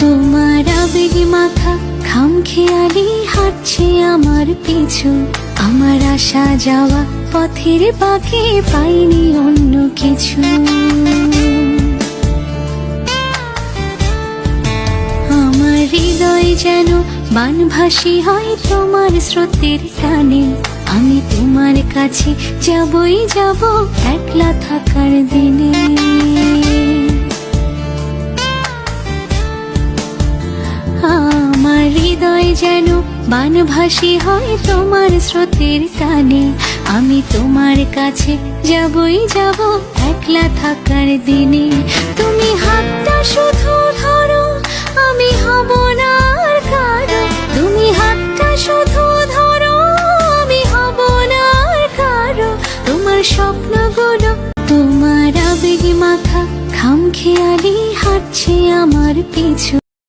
তোমার আবেগে মাথা খামখেয়ালি হাঁটছে আমার পিছু, আমার আসা যাওয়া পথের বাঁকে পাইনি অন্য কিছু। আমার হৃদয় যেন বানভাসী হয় তোমার স্রোতের টানে, আমি তোমার কাছে যাবই যাব একলা থাকার দিনে। আমার হৃদয় যেন বানভাসী হয় তোমার স্রোতের টানে, আমি তোমার কাছে যাবই যাব একলা থাকার দিনে। তুমি হাতটা শুধু ধরো,